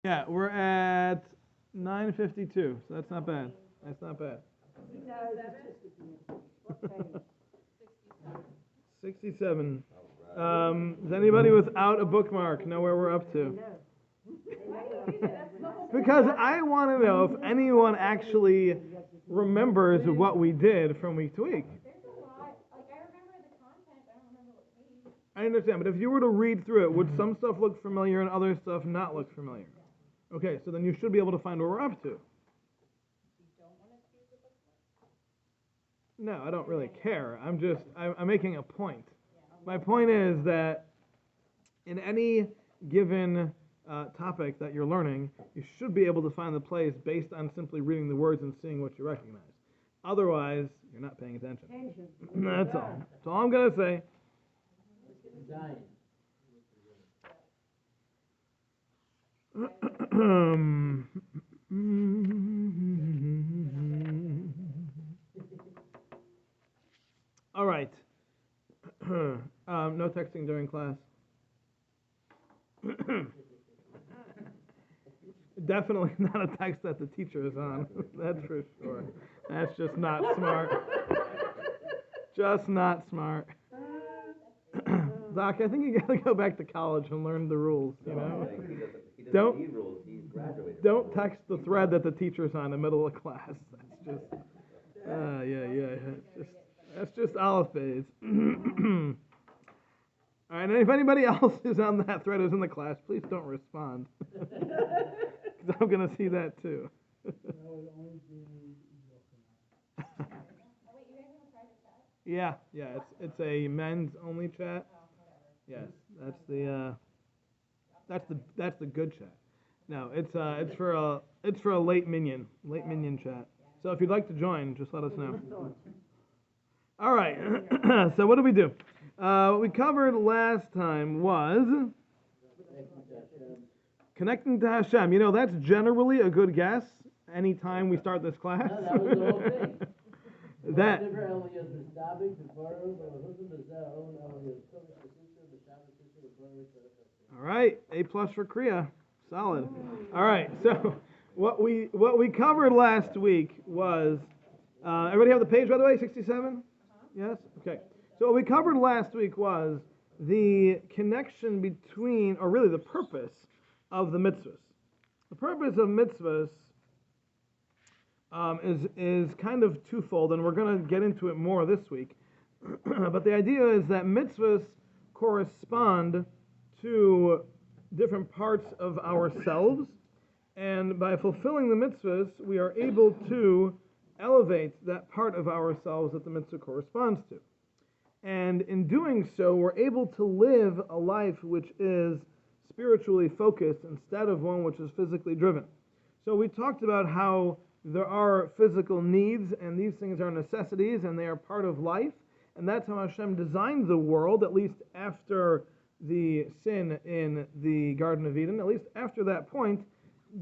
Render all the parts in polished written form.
Yeah, we're at 9:52, so that's not bad. That's not bad. No, what page? 67. Is anybody without a bookmark know where we're up to? Because I want to know if anyone actually remembers what we did from week to week. There's a lot. Like, I remember the content, I don't remember what page. I understand, but if you were to read through it, would some stuff look familiar and other stuff not look familiar? Okay, so then you should be able to find what we're up to. No, I don't really care. I'm making a point. My point is that in any given topic that you're learning, you should be able to find the place based on simply reading the words and seeing what you recognize. Otherwise, you're not paying attention. That's all. That's all I'm going to say. All right. No texting during class. Definitely not a text that the teacher is on. That's for sure. That's just not smart. Just not smart. Doc, I think you gotta go back to college and learn the rules, you know? He doesn't need rules, he's graduated. Don't text the thread that the teacher's on in the middle of class. That's just, that's just olive phase. All right, and if anybody else is on that thread who's in the class, please don't respond. Because I'm going to see that too. Yeah, it's a men's only chat. Yes, that's the good chat. No, it's for a late minion chat. So if you'd like to join, just let us know. All right. So what did we do? What we covered last time was connecting to Hashem. You know, that's generally a good guess anytime we start this class. That was the whole thing. That. All right, A+ for Kriya, solid. All right, so what we covered last week was everybody have the page by the way, 67? Yes. Okay. So what we covered last week was the connection between, or really the purpose of the mitzvahs. The purpose of mitzvahs is kind of twofold, and we're going to get into it more this week. But the idea is that mitzvahs correspond to different parts of ourselves, and by fulfilling the mitzvahs, we are able to elevate that part of ourselves that the mitzvah corresponds to. And in doing so, we're able to live a life which is spiritually focused instead of one which is physically driven. So we talked about how there are physical needs, and these things are necessities, and they are part of life. And that's how Hashem designed the world, at least after the sin in the Garden of Eden. At least after that point,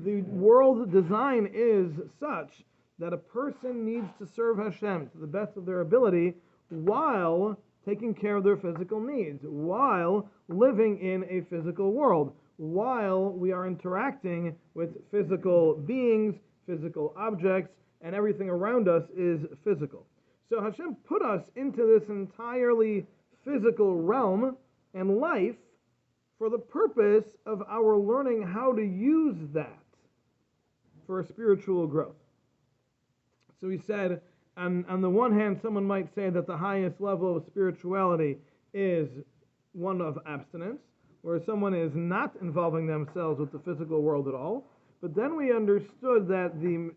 the world design is such that a person needs to serve Hashem to the best of their ability while taking care of their physical needs, while living in a physical world, while we are interacting with physical beings, physical objects, and everything around us is physical. So Hashem put us into this entirely physical realm and life for the purpose of our learning how to use that for spiritual growth. So he said, on the one hand, someone might say that the highest level of spirituality is one of abstinence, where someone is not involving themselves with the physical world at all. But then we understood that the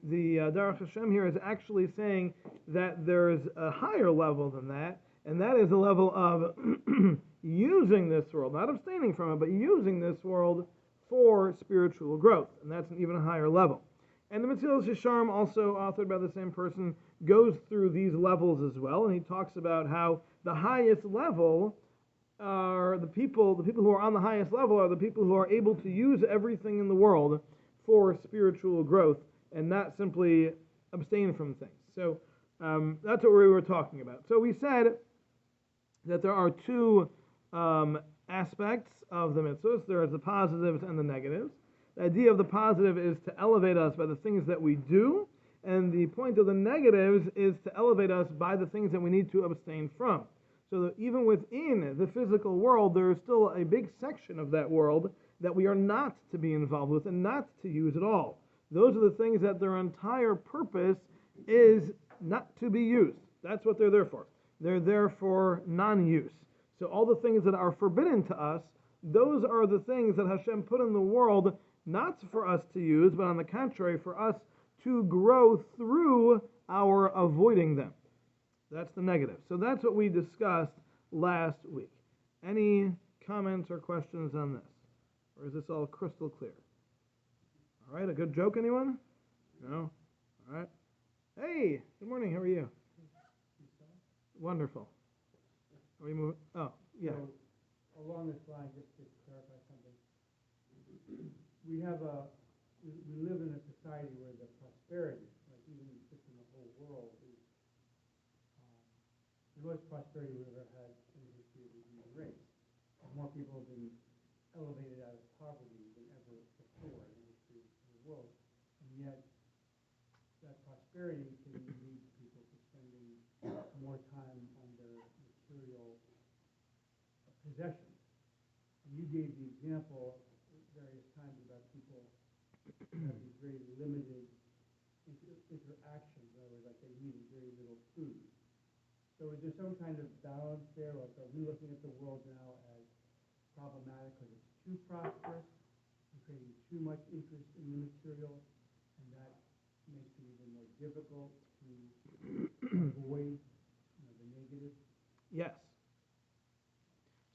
Derech Hashem here is actually saying that there's a higher level than that, and that is a level of using this world, not abstaining from it, but using this world for spiritual growth, and that's an even higher level. And the Metzilas Yesharim, also authored by the same person, goes through these levels as well, and he talks about how the highest level are the people who are on the highest level are the people who are able to use everything in the world for spiritual growth and not simply abstain from things. So that's what we were talking about. So we said that there are two aspects of the mitzvahs. There is the positives and the negatives. The idea of the positive is to elevate us by the things that we do, and the point of the negatives is to elevate us by the things that we need to abstain from. So that even within the physical world, there is still a big section of that world that we are not to be involved with and not to use at all. Those are the things that their entire purpose is not to be used. That's what they're there for. They're there for non-use. So all the things that are forbidden to us, those are the things that Hashem put in the world not for us to use, but on the contrary, for us to grow through our avoiding them. That's the negative. So that's what we discussed last week. Any comments or questions on this? Or is this all crystal clear? All right, a good joke, anyone? No? All right. Hey, good morning, how are you? Wonderful. Are we moving? Oh, yeah. So, along this line, just to clarify something, we live in a society where the prosperity, like even just in the whole world, is the most prosperity we've ever had in the history of the human race. More people have been elevated out of poverty than ever before in the history of the world, and yet that prosperity can lead people to spending more time on their material possessions. And you gave the example various times about people who have these very limited interactions. In other words, like they need very little food. So is there some kind of balance there? Like, are we looking at the world now as problematic because it's too prosperous and creating too much interest in the material, and that makes it even more difficult to avoid the negative? Yes.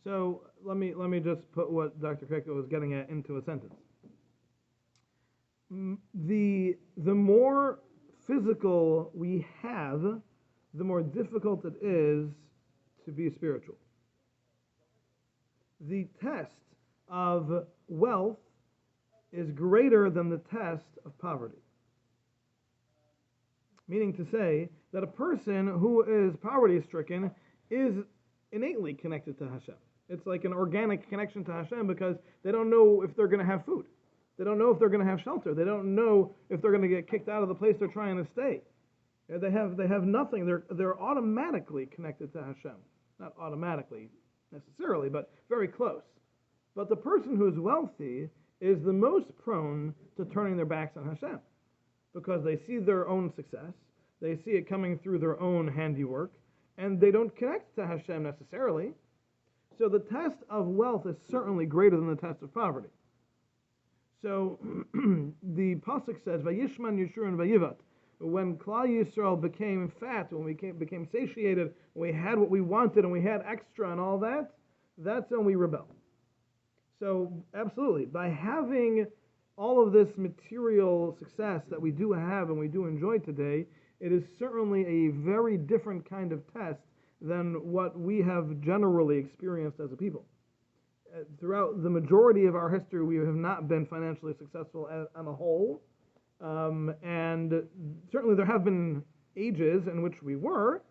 So let me just put what Dr. Krika was getting at into a sentence. The more physical we have, the more difficult it is to be spiritual. The test of wealth is greater than the test of poverty. Meaning to say that a person who is poverty-stricken is innately connected to Hashem. It's like an organic connection to Hashem because they don't know if they're going to have food. They don't know if they're going to have shelter. They don't know if they're going to get kicked out of the place they're trying to stay. They have nothing. They're automatically connected to Hashem. Not automatically necessarily, but very close. But the person who is wealthy is the most prone to turning their backs on Hashem because they see their own success. They see it coming through their own handiwork, and they don't connect to Hashem necessarily. So the test of wealth is certainly greater than the test of poverty. So the pasuk says, "Vayishman Yeshurun Vayivat." When Klal Yisrael became fat, when we became satiated, when we had what we wanted and we had extra and all that, that's when we rebel. So absolutely, by having all of this material success that we do have and we do enjoy today, it is certainly a very different kind of test than what we have generally experienced as a people. Throughout the majority of our history, we have not been financially successful on a whole. And certainly there have been ages in which we were.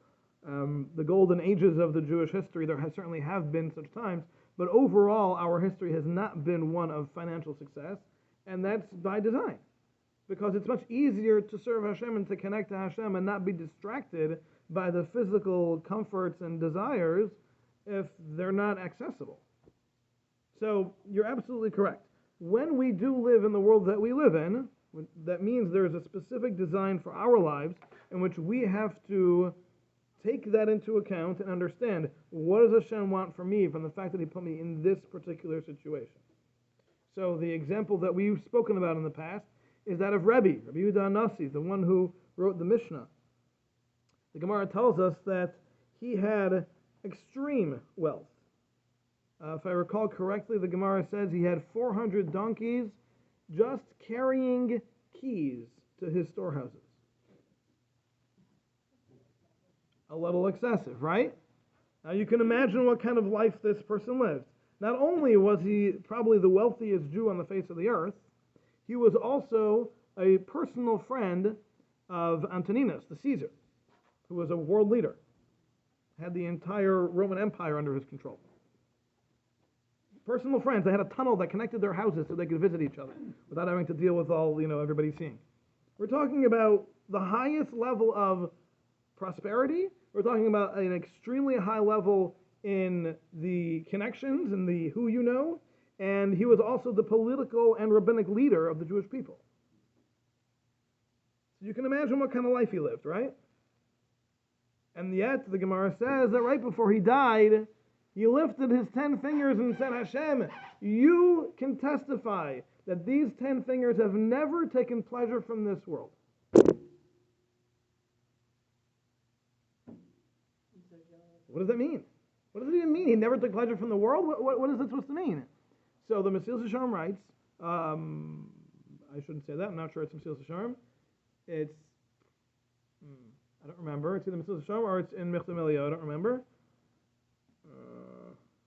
The golden ages of the Jewish history, certainly have been such times. But overall, our history has not been one of financial success. And that's by design. Because it's much easier to serve Hashem and to connect to Hashem and not be distracted by the physical comforts and desires if they're not accessible. So you're absolutely correct. When we do live in the world that we live in, that means there is a specific design for our lives in which we have to take that into account and understand what does Hashem want from me from the fact that He put me in this particular situation. So the example that we've spoken about in the past is that of Rabbi Yehuda HaNasi, the one who wrote the Mishnah. The Gemara tells us that he had extreme wealth. If I recall correctly, the Gemara says he had 400 donkeys just carrying keys to his storehouses. A little excessive, right? Now you can imagine what kind of life this person lived. Not only was he probably the wealthiest Jew on the face of the earth, he was also a personal friend of Antoninus, the Caesar, who was a world leader, had the entire Roman Empire under his control. Personal friends. They had a tunnel that connected their houses so they could visit each other without having to deal with all, everybody seeing. We're talking about the highest level of prosperity. We're talking about an extremely high level in the connections and the who you know. And he was also the political and rabbinic leader of the Jewish people. So you can imagine what kind of life he lived, right? And yet, the Gemara says that right before he died, he lifted his 10 fingers and said, Hashem, you can testify that these 10 fingers have never taken pleasure from this world. What does that mean? What does it even mean? He never took pleasure from the world? What is that supposed to mean? So the Mesilas Yesharim writes, I shouldn't say that, I'm not sure it's Mesilas Yesharim. It's, I don't remember. It's either Mesilas Yesharim or it's in Michtam Eliyahu, I don't remember.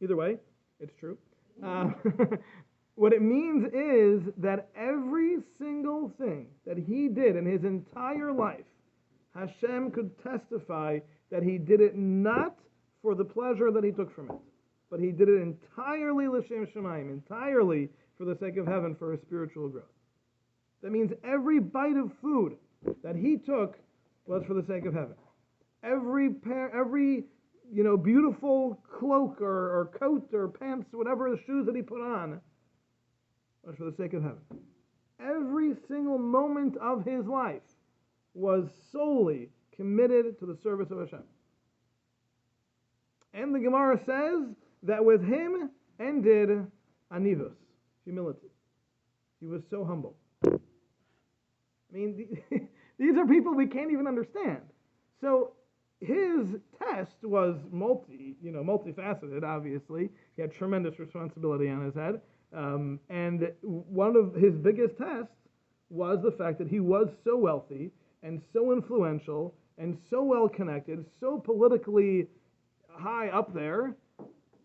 Either way, it's true. What it means is that every single thing that he did in his entire life, Hashem could testify that he did it not for the pleasure that he took from it, but he did it entirely l'shem shamayim, entirely for the sake of heaven, for his spiritual growth. That means every bite of food that he took was for the sake of heaven. Every beautiful cloak or coat or pants, whatever the shoes that he put on, was for the sake of heaven. Every single moment of his life was solely committed to the service of Hashem. And the Gemara says that with him ended anivus, humility. He was so humble. I mean, these are people we can't even understand. So his test was multifaceted, obviously. He had tremendous responsibility on his head. And one of his biggest tests was the fact that he was so wealthy and so influential and so well connected, so politically high up there,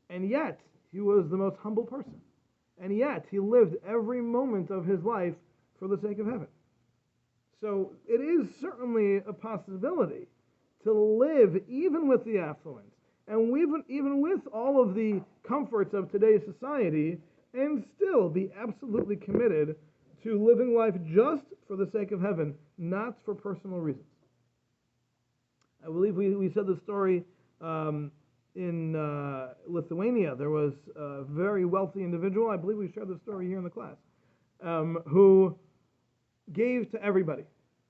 and yet he was the most humble person. And yet he lived every moment of his life for the sake of heaven. So it is certainly a possibility to live even with the affluence and even with all of the comforts of today's society and still be absolutely committed to living life just for the sake of heaven, not for personal reasons. I believe we said the story in Lithuania. There was a very wealthy individual, I believe we shared the story here in the class, who gave to everybody.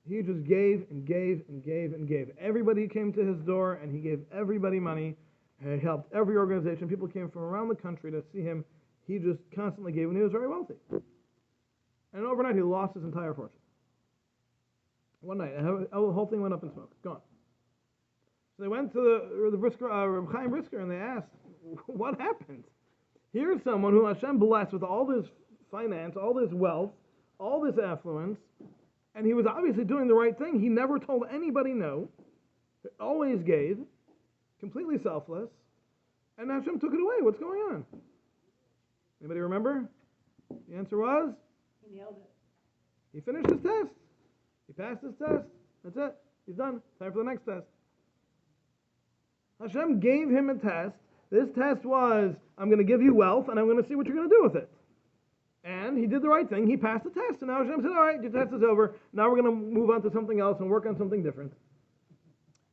He just gave and gave and gave and gave. Everybody came to his door and he gave everybody money. He helped every organization. People came from around the country to see him. He just constantly gave and he was very wealthy. And overnight he lost his entire fortune. One night, the whole thing went up in smoke. Gone. So they went to the Brisker, Reb Chaim Brisker, and they asked, what happened? Here's someone who Hashem blessed with all this finance, all this wealth, all this affluence, and he was obviously doing the right thing. He never told anybody no. He always gave, completely selfless, and Hashem took it away. What's going on? Anybody remember? The answer was? He nailed it. He finished his test. He passed his test. That's it. He's done. Time for the next test. Hashem gave him a test. This test was, I'm going to give you wealth, and I'm going to see what you're going to do with it. And he did the right thing. He passed the test. And now Hashem said, all right, your test is over. Now we're going to move on to something else and work on something different.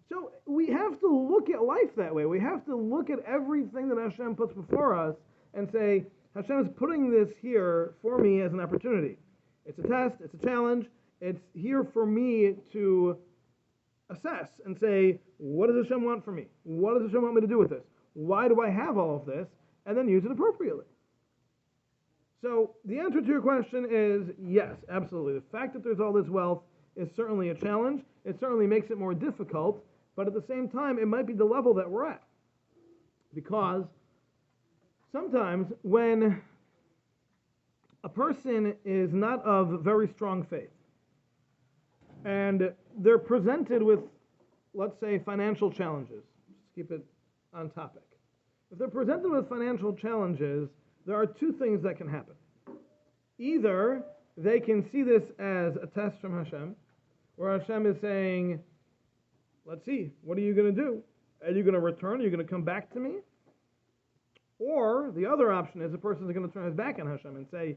So we have to look at life that way. We have to look at everything that Hashem puts before us and say, Hashem is putting this here for me as an opportunity. It's a test. It's a challenge. It's here for me to assess and say, what does Hashem want from me? What does Hashem want me to do with this? Why do I have all of this? And then use it appropriately. So the answer to your question is yes, absolutely. The fact that there's all this wealth is certainly a challenge. It certainly makes it more difficult, but at the same time, it might be the level that we're at. Because sometimes when a person is not of very strong faith, and they're presented with, let's say, financial challenges. Just keep it on topic. If they're presented with financial challenges, there are two things that can happen. Either they can see this as a test from Hashem, where Hashem is saying, let's see, what are you going to do? Are you going to return? Are you going to come back to me? Or the other option is a person is going to turn his back on Hashem and say,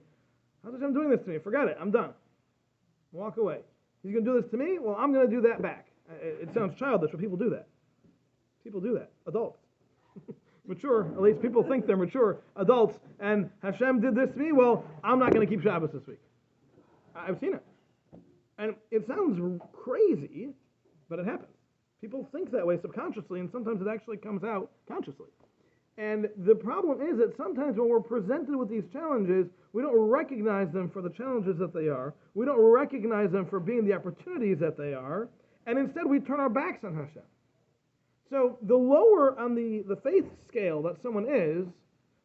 how's Hashem doing this to me? Forget it, I'm done. Walk away. He's going to do this to me? Well, I'm going to do that back. It sounds childish, but people do that. People do that. Adults. Mature, at least people think they're mature adults, and Hashem did this to me, well, I'm not going to keep Shabbos this week. I've seen it. And it sounds crazy, but it happens. People think that way subconsciously, and sometimes it actually comes out consciously. And the problem is that sometimes when we're presented with these challenges, we don't recognize them for the challenges that they are. We don't recognize them for being the opportunities that they are. And instead we turn our backs on Hashem. So the lower on the faith scale that someone is,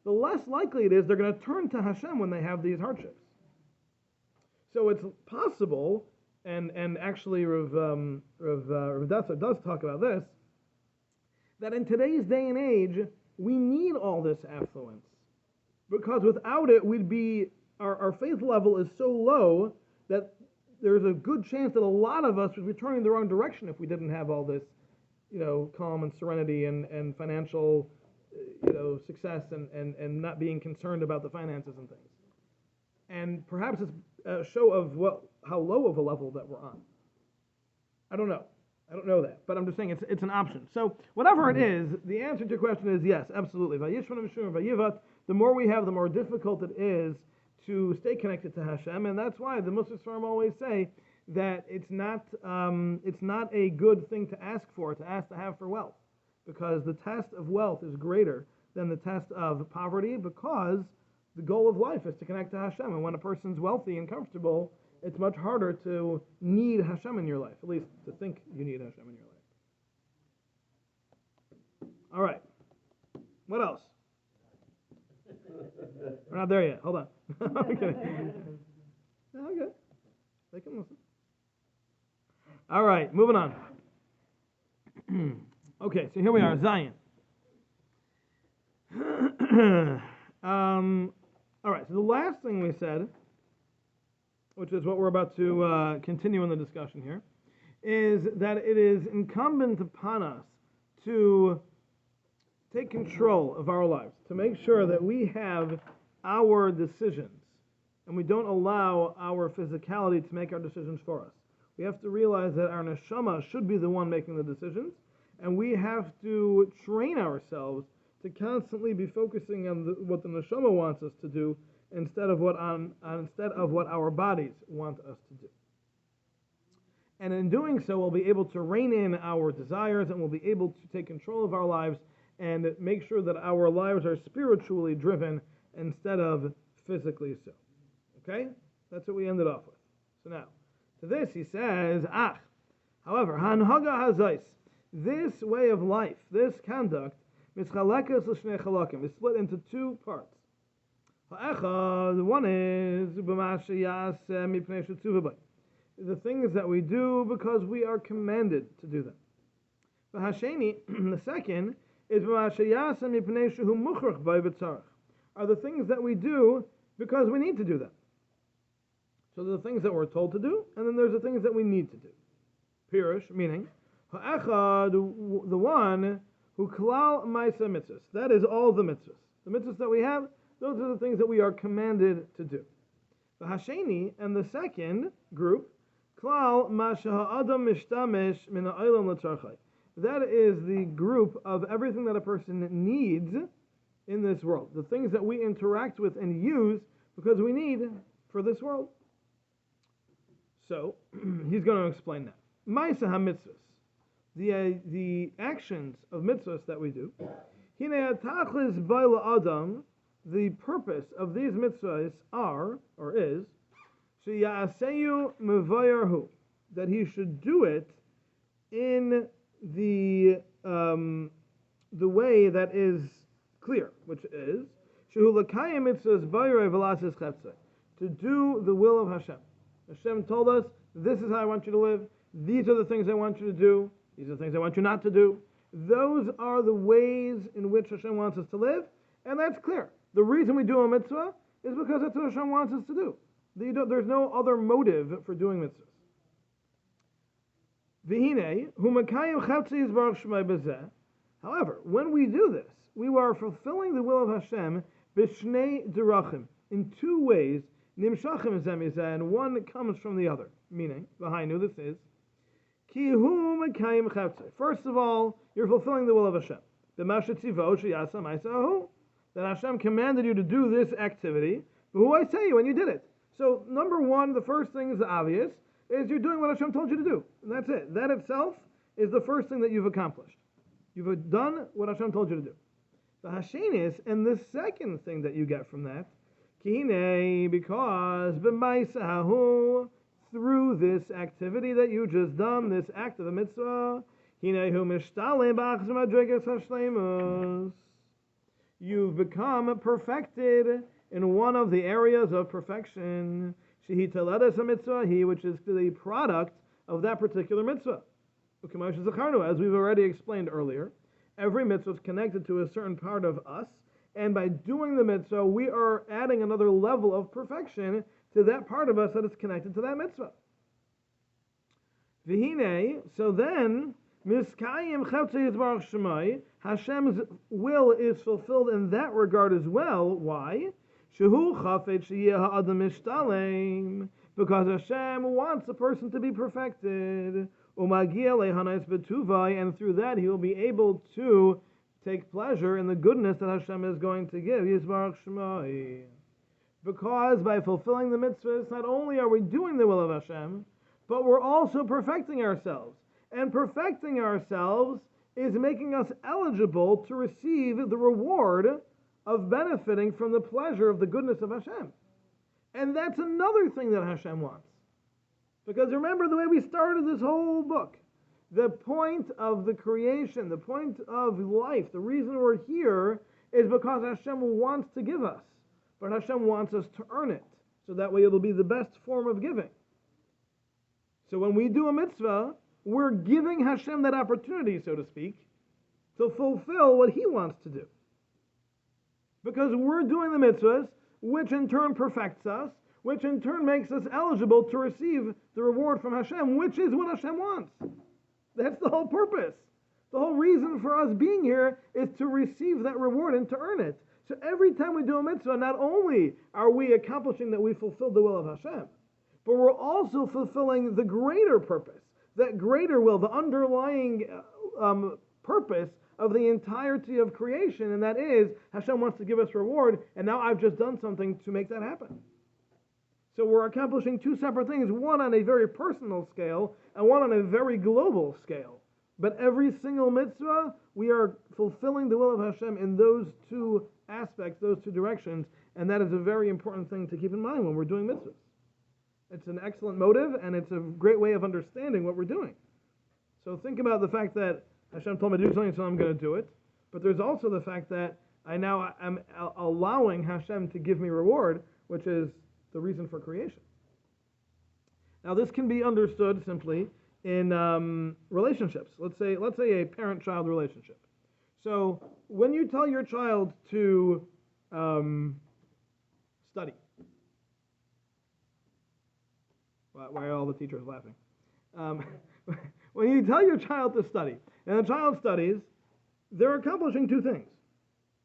the less likely it is they're going to turn to Hashem when they have these hardships. So it's possible, and actually Rav Dasser does talk about this, that in today's day and age, we need all this affluence. Because without it, our faith level is so low that there's a good chance that a lot of us would be turning the wrong direction if we didn't have all this, calm and serenity and financial, success and not being concerned about the finances and things. And perhaps it's a show of how low of a level that we're on. I don't know that, but I'm just saying it's an option. So whatever it is, the answer to your question is yes, absolutely. The more we have, the more difficult it is to stay connected to Hashem, and that's why the Muslims always say that it's not a good thing to ask to have for wealth, because the test of wealth is greater than the test of poverty, because the goal of life is to connect to Hashem, and when a person's wealthy and comfortable, it's much harder to need Hashem in your life, at least to think you need Hashem in your life. All right. What else? We're not there yet. Hold on. Okay. Okay. They can listen. All right. Moving on. Okay. So here we are. Zion. All right. So the last thing we said, which is what we're about to continue in the discussion here, is that it is incumbent upon us to take control of our lives, to make sure that we have our decisions, and we don't allow our physicality to make our decisions for us. We have to realize that our neshama should be the one making the decisions, and we have to train ourselves to constantly be focusing on what the neshama wants us to do, instead of what our bodies want us to do. And in doing so, we'll be able to rein in our desires, and we'll be able to take control of our lives and make sure that our lives are spiritually driven instead of physically so. Okay? That's what we ended off with. So now, to this he says, however, hanhaga hazais, this way of life, this conduct, mischalekas l'shnei chalakim, is split into two parts. The one is the things that we do because we are commanded to do them. The second is are the things that we do because we need to do them. So there are the things that we're told to do, and then there's the things that we need to do. Pirush, meaning, the one who klal ma'aseh mitzvahs, that is all the mitzvahs. The mitzvahs that we have, those are the things that we are commanded to do. The Hasheni, and the second group, klal ma sheha'adam mishtamesh min ha'olam l'tzarchai. That is the group of everything that a person needs in this world. The things that we interact with and use because we need for this world. So, he's going to explain that. Ma'aseh ha-mitzvahs, the actions of mitzvahs that we do. Hine ha'tachlis b'la adam, the purpose of these mitzvahs is, she'ya'aseyu mevayarhu, that he should do it in the way that is clear, which is, shehu l'kayim mitzvahs b'yarei v'lasis chetzai, to do the will of Hashem. Hashem told us, this is how I want you to live, these are the things I want you to do, these are the things I want you not to do. Those are the ways in which Hashem wants us to live, and that's clear. The reason we do a mitzvah is because that's what Hashem wants us to do. There's no other motive for doing mitzvahs. V'hinei, hu mekayim chavtzi yizbarach shmai b'zeh, However, when we do this, we are fulfilling the will of Hashem b'shnei derachim, in two ways, nimshachim zeh mizeh, and one comes from the other. Meaning, v'hainu, this is, ki hu mekayim chavtzeh. First of all, you're fulfilling the will of Hashem. B'mashet tzivo sheyasa ma'asahu, that Hashem commanded you to do this activity, but who I say you, and you did it. So, number one, the first thing is obvious, is you're doing what Hashem told you to do. And that's it. That itself is the first thing that you've accomplished. You've done what Hashem told you to do. The Hashenis, and the second thing that you get from that, Kine, because b'maisahu, through this activity that you just done, this act of the mitzvah, you've become perfected in one of the areas of perfection, which is the product of that particular mitzvah. As we've already explained earlier, every mitzvah is connected to a certain part of us, and by doing the mitzvah, we are adding another level of perfection to that part of us that is connected to that mitzvah. V'hine, so then, miskayim chavtzei yizbarach shemai, Hashem's will is fulfilled in that regard as well. Why? Shehu chafetz sheyeh ha'adam mishtalem, because Hashem wants a person to be perfected. Umagia lehanais betuvai, and through that he will be able to take pleasure in the goodness that Hashem is going to give. Yizbarach shemai. Because by fulfilling the mitzvahs, not only are we doing the will of Hashem, but we're also perfecting ourselves. And perfecting ourselves is making us eligible to receive the reward of benefiting from the pleasure of the goodness of Hashem. And that's another thing that Hashem wants. Because remember the way we started this whole book. The point of the creation, the point of life, the reason we're here is because Hashem wants to give us. But Hashem wants us to earn it. So that way it'll be the best form of giving. So when we do a mitzvah, we're giving Hashem that opportunity, so to speak, to fulfill what He wants to do. Because we're doing the mitzvahs, which in turn perfects us, which in turn makes us eligible to receive the reward from Hashem, which is what Hashem wants. That's the whole purpose. The whole reason for us being here is to receive that reward and to earn it. So every time we do a mitzvah, not only are we accomplishing that we fulfilled the will of Hashem, but we're also fulfilling the greater purpose, that greater will, the underlying purpose of the entirety of creation, and that is Hashem wants to give us reward, and now I've just done something to make that happen. So we're accomplishing two separate things, one on a very personal scale and one on a very global scale. But every single mitzvah, we are fulfilling the will of Hashem in those two aspects, those two directions, and that is a very important thing to keep in mind when we're doing mitzvahs. It's an excellent motive, and it's a great way of understanding what we're doing. So think about the fact that Hashem told me to do something, so I'm going to do it. But there's also the fact that I now am allowing Hashem to give me reward, which is the reason for creation. Now this can be understood simply in relationships. Let's say a parent-child relationship. So when you tell your child to study, why are all the teachers laughing? When you tell your child to study, and the child studies, they're accomplishing two things.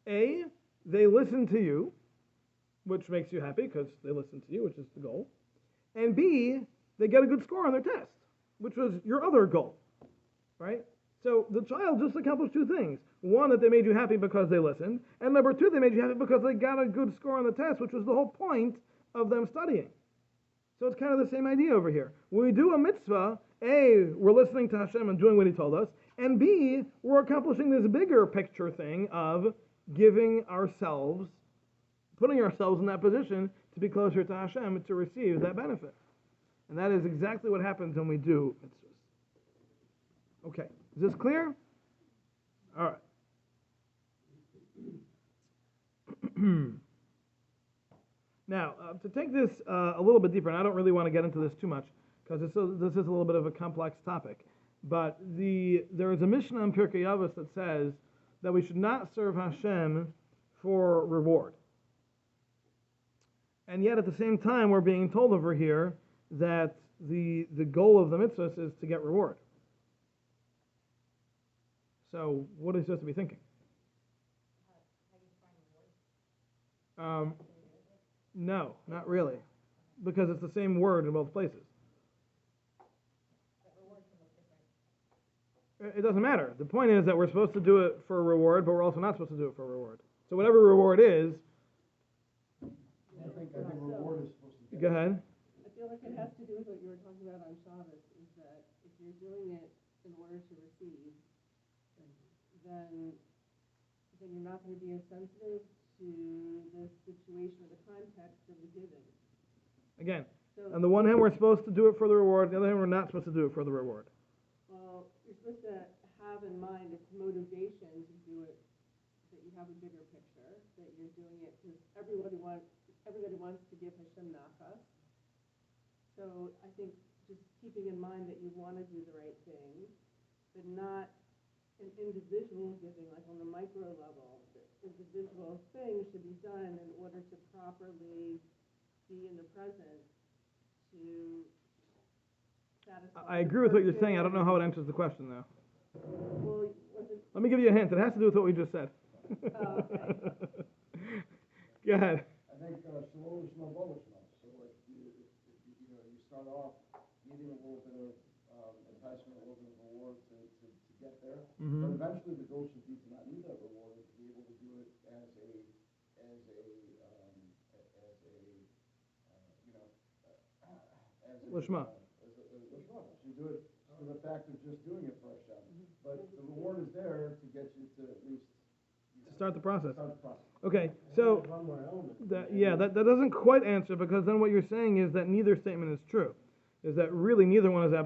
A, they listen to you, which makes you happy because they listen to you, which is the goal. And B, they get a good score on their test, which was your other goal, right? So the child just accomplished two things. One, that they made you happy because they listened, and number two, they made you happy because they got a good score on the test, which was the whole point of them studying. So it's kind of the same idea over here. When we do a mitzvah, A, we're listening to Hashem and doing what He told us, and B, we're accomplishing this bigger picture thing of giving ourselves, putting ourselves in that position to be closer to Hashem to receive that benefit. And that is exactly what happens when we do mitzvahs. Okay, is this clear? All right. Now, to take this a little bit deeper, and I don't really want to get into this too much, because this is a little bit of a complex topic, but there is a Mishnah in Pirkei Avos that says that we should not serve Hashem for reward. And yet at the same time, we're being told over here that the goal of the mitzvahs is to get reward. So what is he supposed to be thinking? No, not really, because it's the same word in both places. It doesn't matter. The point is that we're supposed to do it for a reward, but we're also not supposed to do it for a reward. So whatever reward is, I think reward is supposed to be. go ahead. I feel like it has to do with what you were talking about on Shabbos, is that if you're doing it in order to receive, then you're not going to be as sensitive to the situation or the context of the giving. Again, So, on the one hand, we're supposed to do it for the reward. On the other hand, we're not supposed to do it for the reward. well, you're supposed to have in mind its motivation to do it, that you have a bigger picture, that you're doing it because everybody wants to give Hashem nachas. So I think just keeping in mind that you want to do the right thing, but not an individual giving, like on the micro level. The individual thing should be done in order to properly be in the present to satisfy. I agree with what you're saying. I don't know how it answers the question, though. Well, was it, Let me give you a hint. It has to do with what we just said. Oh, okay. Go ahead. I think shalom is no bonus now. So like you start off needing a little bit of enticement, a little bit of reward to get there. Mhm. But eventually the goal should be to not need that reward, to be able to do it as a Lishma. Lishma. You do it for the fact of just doing it for Hashem. But the reward is there to get you to at least To start the process. start the process. Okay, so that doesn't quite answer, because then what you're saying is that neither statement is true. Is that really neither one is absolute.